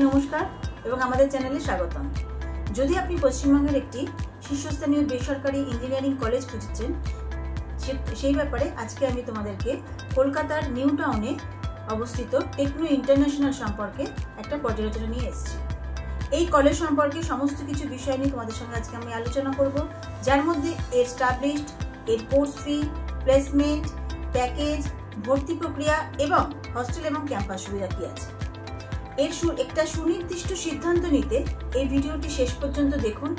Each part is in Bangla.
নমস্কার এবং আমাদের চ্যানেলে স্বাগতম। যদি আপনি পশ্চিমবঙ্গের একটি শীর্ষস্থানীয় বেসরকারি ইঞ্জিনিয়ারিং কলেজ খুঁজছেন, সেই ব্যাপারে আজকে আমি তোমাদেরকে কলকাতার নিউ টাউনে অবস্থিত টেকনো ইন্টারন্যাশনাল সম্পর্কে একটা পর্যালোচনা নিয়ে এসেছি। এই কলেজ সম্পর্কে সমস্ত কিছু বিষয় নিয়ে তোমাদের সঙ্গে আজকে আমি আলোচনা করব, যার মধ্যে এর স্টাবলিশড, এর কোর্স ফি, প্লেসমেন্ট, প্যাকেজ, ভর্তি প্রক্রিয়া এবং হস্টেল এবং ক্যাম্পাস সুবিধা কি আছে। এর একটা সুনির্দিষ্ট সিদ্ধান্ত নিতে এই ভিডিওটি শেষ পর্যন্ত দেখুন।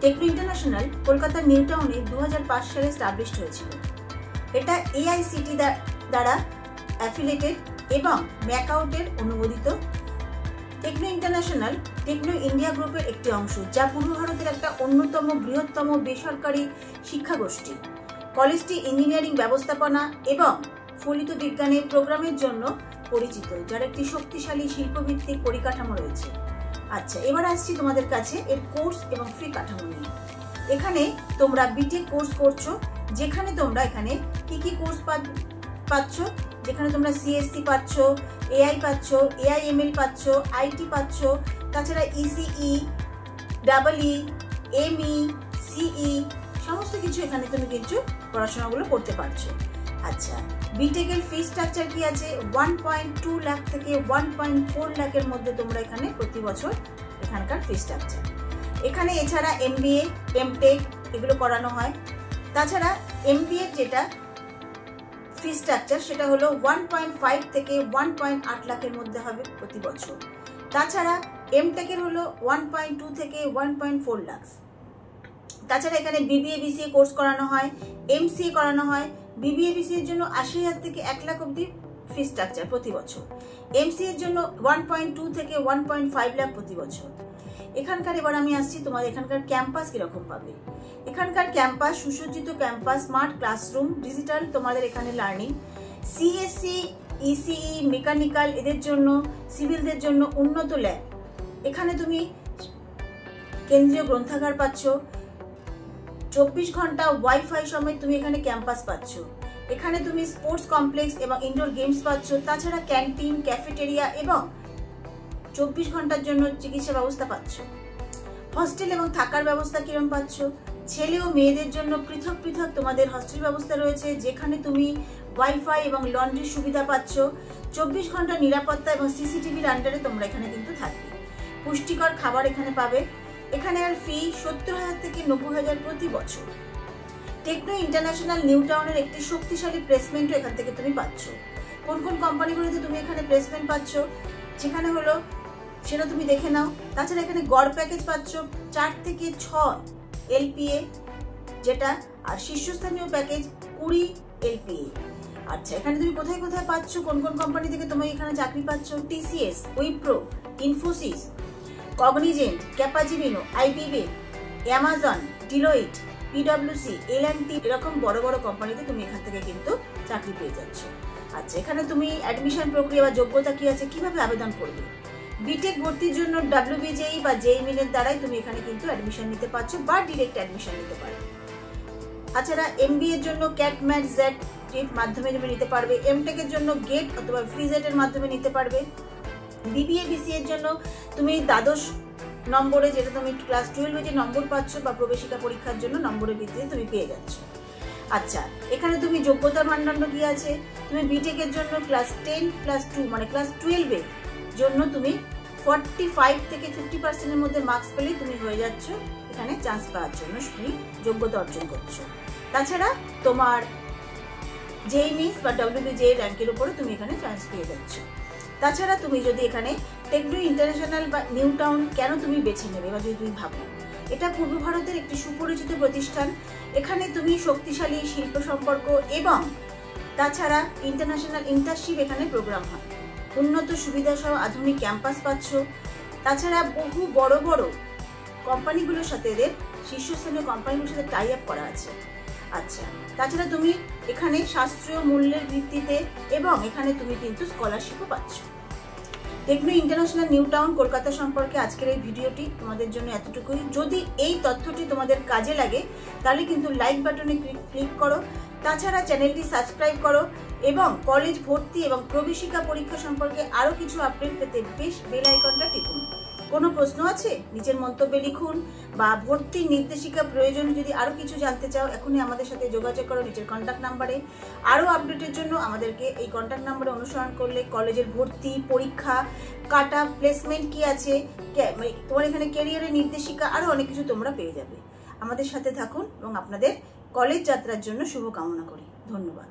টেকনো ইন্টারন্যাশনাল কলকাতার নিউ টাউনে 2005 সালে স্টাবলিশড হয়েছিল। এটা AICTE দ্বারা অ্যাফিলিয়েটেড এবং ম্যাকআউটের অনুমোদিত। টেকনো ইন্টারন্যাশনাল টেকনো ইন্ডিয়া গ্রুপের একটি অংশ, যা পূর্ব ভারতের একটা অন্যতম বৃহত্তম বেসরকারি শিক্ষাগোষ্ঠী। কলেজটি ইঞ্জিনিয়ারিং ব্যবস্থাপনা এবং ফলিত বিজ্ঞানের প্রোগ্রামের জন্য পরিচিত, যার একটি শক্তিশালী শিল্পভিত্তিক পরিকাঠামো রয়েছে। আচ্ছা, এবার আসছি তোমাদের কাছে এর কোর্স এবং ফ্রি কাঠামো নিয়ে। এখানে তোমরা বিটেক কোর্স করছো, যেখানে তোমরা এখানে কি কোর্স পাচ্ছ, যেখানে তোমরা CSC পাচ্ছ, AI পাচ্ছ, AIML পাচ্ছ, IT পাচ্ছ, তাছাড়া ECE, EE, ME, CE সমস্ত কিছু এখানে তুমি কিছু পড়াশোনাগুলো করতে পারছো। আচ্ছা, বিটেকের ফি স্ট্রাকচার কি আছে? 1.2 লাখ থেকে 1.4 লাখের মধ্যে তোমরা এখানে প্রতি বছর এখানকার ফি স্ট্রাকচার। এখানে এছাড়া MBA, MTech এগুলো করানো হয়। তাছাড়া MBA যেটা ফি স্ট্রাকচার সেটা হলো 1.5 থেকে 1.8 লাখের মধ্যে হবে প্রতি বছর। তাছাড়া MTech এর হলো 1.2 থেকে 1.4 লাখ। তাছাড়া এখানে BBA BCA কোর্স করানো হয়, MCA করানো হয়। BBA BCA এর জন্য 80,000 থেকে 1 লাখ অবধি ফি স্ট্রাকচার প্রতি বছর। MCA এর জন্য 1.2 থেকে 1.5 লাখ প্রতি বছর। এখানকার এবার আমি আসছি তোমাদের এখানকার ক্যাম্পাস কিরকম পাবে। এখানকার ক্যাম্পাস সুসজ্জিত ক্যাম্পাস, স্মার্ট ক্লাসরুম, ডিজিটাল তোমাদের এখানে লার্নিং। CSC, ECE, মেকানিক্যাল এদের জন্য, সিভিলদের জন্য উন্নত ল্যাব। এখানে তুমি কেন্দ্রীয় গ্রন্থাগার পাচ্ছ, 24 ঘন্টা ওয়াইফাই সমেত তুমি এখানে ক্যাম্পাস পাচ্ছ। এখানে তুমি স্পোর্টস কমপ্লেক্স এবং ইনডোর গেমস পাচ্ছ। তাছাড়া ক্যান্টিন, ক্যাফেটেরিয়া এবং 24 ঘন্টার জন্য চিকিৎসা ব্যবস্থা পাচ্ছ। হস্টেল এবং থাকার ব্যবস্থা কিরকম পাচ্ছ? ছেলে ও মেয়েদের জন্য পৃথক পৃথক তোমাদের হস্টেল ব্যবস্থা রয়েছে, যেখানে তুমি ওয়াইফাই এবং লন্ড্রির সুবিধা পাচ্ছ। 24 ঘন্টা নিরাপত্তা এবং CCTVর আন্ডারে তোমরা এখানে কিন্তু থাকবে। পুষ্টিকর খাবার এখানে পাবে। এখানে আর ফি 70,000 থেকে 90,000 প্রতি বছর। টেকনো ইন্টারন্যাশনাল নিউ টাউনের একটি শক্তিশালী প্লেসমেন্টও এখান থেকে তুমি পাচ্ছ। কোন কোন কোম্পানিগুলোতে তুমি এখানে প্লেসমেন্ট পাচ্ছ যেখানে হলো সেটা তুমি দেখে নাও। তাছাড়া এখানে গড় প্যাকেজ পাচ্ছ 4 থেকে 6 LPA যেটা, আর শীর্ষস্থানীয় প্যাকেজ 20 LPA। আচ্ছা, এখানে তুমি কোথায় কোথায় পাচ্ছ, কোন কোন কোম্পানি থেকে তুমি এখানে চাকরি পাচ্ছ? TCS, Wipro, Infosys, Cognizant, Capgemini, IBM, Amazon, Deloitte, PwC, L&T এরকম বড় বড় কোম্পানিতে তুমি এখান থেকে কিন্তু চাকরি পেয়ে যাচ্ছ। আচ্ছা, এখানে তুমি অ্যাডমিশন প্রক্রিয়া বা যোগ্যতা কি আছে, কিভাবে আবেদন করবে? বিটেক ভর্তির জন্য WBJE বা JEE এর দ্বারাই তুমি এখানে কিন্তু অ্যাডমিশন নিতে পারছো বা ডিরেক্ট অ্যাডমিশন নিতে পারো। তাছাড়া MBA এর জন্য CAT MAT ZET এর মাধ্যমে তুমি নিতে পারবে। MTech এর জন্য GATE অথবা FreeZet এর মাধ্যমে নিতে পারবে। BBA BCA এর জন্য তুমি দ্বাদশ নম্বরে, যেটা তুমি ক্লাস 12 যে নম্বর পাচ্ছ বা প্রবেশিকা পরীক্ষার জন্য নম্বরের ভিত্তিতে তুমি পেয়ে যাচ্ছ। আচ্ছা, এখানে তুমি যোগ্যতার মানদণ্ড কি আছে? তুমি বিটেক এর জন্য ক্লাস 10+2 মানে ক্লাস 12 এর জন্য তুমি 45 থেকে 50% এর মধ্যে মার্কস পেলেই তুমি হয়ে যাচ্ছ এখানে চান্স পাওয়ার জন্য তুমি যোগ্যতা অর্জন করছো। তাছাড়া তোমার JEE বা WBJE র্যাঙ্কের উপরে তুমি এখানে চান্স পেয়ে যাচ্ছ। তাছাড়া তুমি যদি এখানে টেকনো ইন্টারন্যাশনাল বা নিউ টাউন কেন তুমি বেছে নেবে বা যদি তুমি ভাবো, এটা পূর্ব ভারতের একটি সুপরিচিত প্রতিষ্ঠান। এখানে তুমি শক্তিশালী শিল্প সম্পর্ক এবং তাছাড়া ইন্টারন্যাশনাল ইন্টার্নশিপ এখানে প্রোগ্রাম হয়। উন্নত সুবিধা সহ আধুনিক ক্যাম্পাস পাচ্ছ। তাছাড়া বহু বড় বড় কোম্পানিগুলোর সাথে এদের শীর্ষস্থানীয় কোম্পানিগুলোর সাথে টাই আপ করা আছে। আচ্ছা, তাছাড়া তুমি এখানে শাস্ত্রীয় মূল্যের ভিত্তিতে এবং এখানে তুমি কিন্তু স্কলারশিপও পাচ্ছ। Techno International New Town Kolkata সম্পর্কে আজকের এই ভিডিওটি তোমাদের জন্য এতটুকুই। যদি এই তথ্যটি তোমাদের কাজে লাগে তাহলে কিন্তু লাইক বাটনে ক্লিক করো, তাছাড়া চ্যানেলটি সাবস্ক্রাইব করো এবং কলেজ ভর্তি এবং প্রবেশিকা পরীক্ষা সম্পর্কে আরও কিছু আপডেট পেতে বেল আইকনটা টিপুন। কোনো প্রশ্ন আছে নিচের মন্তব্যে লিখুন, বা ভর্তির নির্দেশিকা প্রয়োজন যদি আরও কিছু জানতে চাও এখনই আমাদের সাথে যোগাযোগ করো নিচের কন্ট্যাক্ট নাম্বারে। আরও আপডেটের জন্য আমাদেরকে এই কন্ট্যাক্ট নাম্বারে অনুসরণ করলে কলেজের ভর্তি, পরীক্ষা, কাট অফ, প্লেসমেন্ট কি আছে, তোমার এখানে ক্যারিয়ারের নির্দেশিকা, আরও অনেক কিছু তোমরা পেয়ে যাবে। আমাদের সাথে থাকুন এবং আপনাদের কলেজ যাত্রার জন্য শুভকামনা করি। ধন্যবাদ।